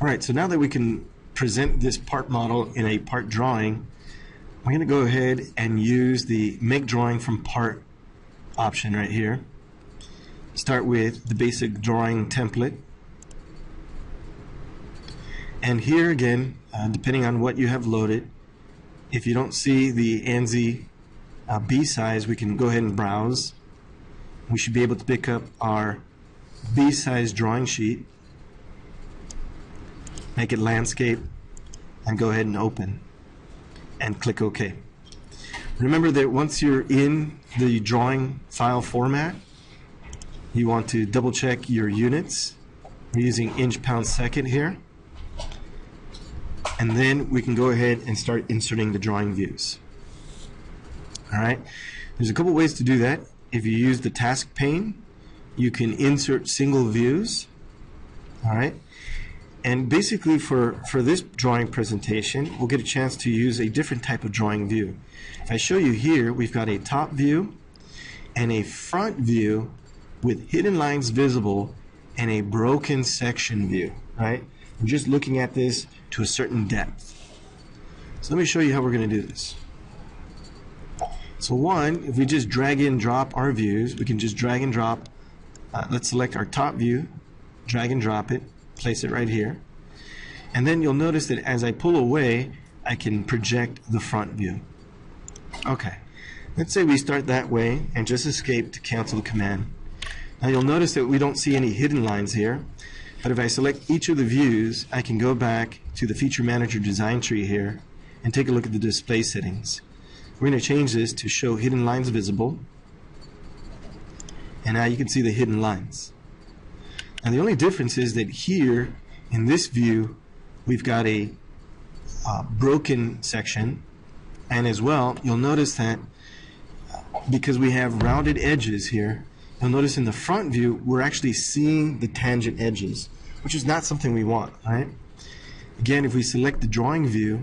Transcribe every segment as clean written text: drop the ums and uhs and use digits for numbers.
Alright, so now that we can present this part model in a part drawing, I'm going to go ahead and use the Make Drawing from Part option right here. Start with the basic drawing template. And here again, depending on what you have loaded, if you don't see the ANSI B size, we can go ahead and browse. We should be able to pick up our B size drawing sheet, make it landscape, and go ahead and open and click OK. Remember that once you're in the drawing file format, you want to double check your units. We're using inch, pound, second here. And then we can go ahead and start inserting the drawing views. Alright, there's a couple ways to do that. If you use the task pane, you can insert single views. Alright, and basically for this drawing presentation, we'll get a chance to use a different type of drawing view. If I show you here, we've got a top view and a front view with hidden lines visible and a broken section view. Right? We're just looking at this to a certain depth. So let me show you how we're going to do this. So one, if we just drag and drop our views, we can just drag and drop. Let's select our top view, drag and drop it, place it right here. And then you'll notice that as I pull away, I can project the front view. Okay, let's say we start that way and just escape to cancel the command. Now you'll notice that we don't see any hidden lines here. But if I select each of the views, I can go back to the Feature Manager design tree here and take a look at the display settings. We're going to change this to show hidden lines visible. And now you can see the hidden lines. Now the only difference is that here in this view we've got a broken section, and as well you'll notice that because we have rounded edges here, you'll notice in the front view we're actually seeing the tangent edges, which is not something we want. Right? Again, if we select the drawing view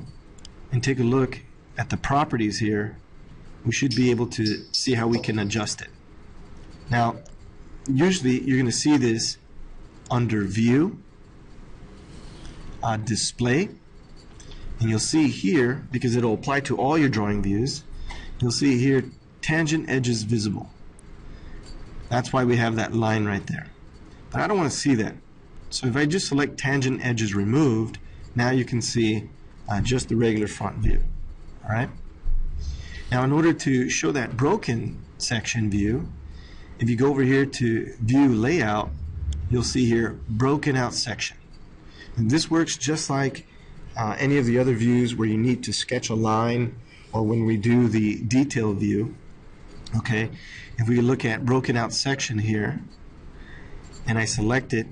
and take a look at the properties here, we should be able to see how we can adjust it. Now usually you're going to see this under View, Display, and you'll see here, because it'll apply to all your drawing views, you'll see here tangent edges visible. That's why we have that line right there. But I don't want to see that. So if I just select tangent edges removed, now you can see just the regular front view. Alright? Now in order to show that broken section view, if you go over here to View Layout, you'll see here broken out section. And this works just like any of the other views where you need to sketch a line, or when we do the detail view. Okay, if we look at broken out section here and I select it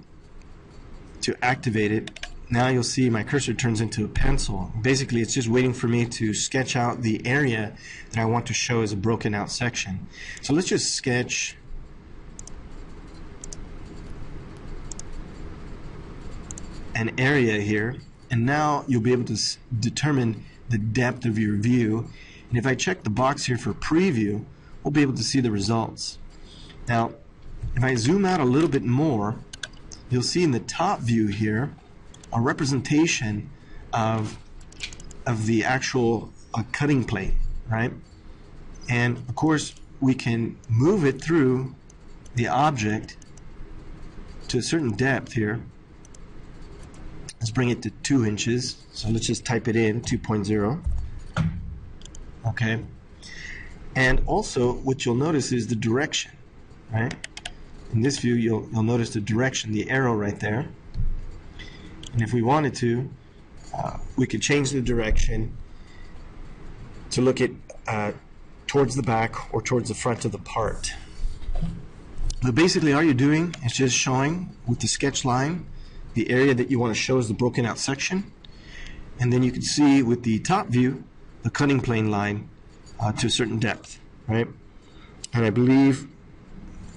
to activate it, now you'll see my cursor turns into a pencil. Basically it's just waiting for me to sketch out the area that I want to show as a broken out section. So let's just sketch an area here, and now you'll be able to determine the depth of your view. And if I check the box here for preview, we'll be able to see the results. Now if I zoom out a little bit more, you'll see in the top view here a representation of the actual cutting plane, right? And of course we can move it through the object to a certain depth here. Let's bring it to 2 inches. So let's just type it in, 2.0. Okay. And also what you'll notice is the direction, right? In this view you'll notice the direction, the arrow right there. And if we wanted to, we could change the direction to look at towards the back or towards the front of the part. But basically all you're doing is just showing with the sketch line the area that you want to show as the broken out section, and then you can see with the top view the cutting plane line to a certain depth, right? And I believe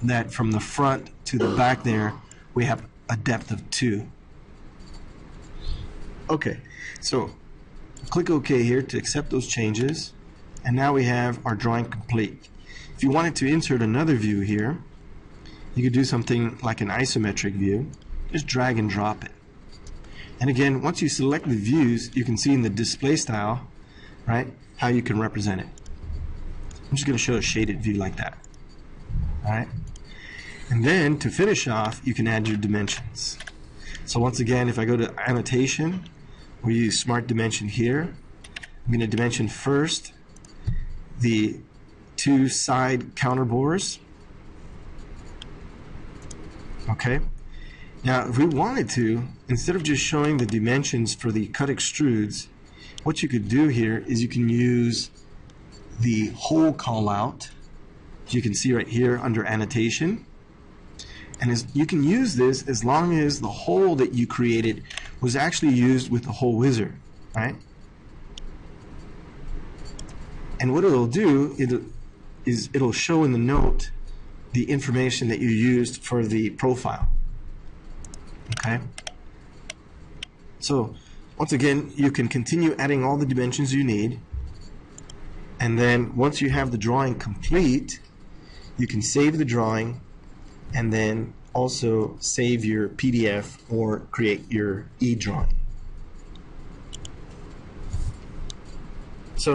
that from the front to the back there we have a depth of 2. Okay, so click OK here to accept those changes, and now we have our drawing complete. If you wanted to insert another view here, you could do something like an isometric view. Just drag and drop it. And again, once you select the views, you can see in the display style, right, how you can represent it. I'm just going to show a shaded view like that. All right. And then to finish off, you can add your dimensions. So once again, if I go to annotation, we use smart dimension here. I'm going to dimension first the two side counter bores. Okay. Now, if we wanted to, instead of just showing the dimensions for the cut extrudes, what you could do here is you can use the hole callout. You can see right here under annotation. And you can use this as long as the hole that you created was actually used with the hole wizard, right? And what it'll do is it'll show in the note the information that you used for the profile. Okay? So, once again, you can continue adding all the dimensions you need. And then once you have the drawing complete, you can save the drawing and then also save your PDF or create your e-drawing.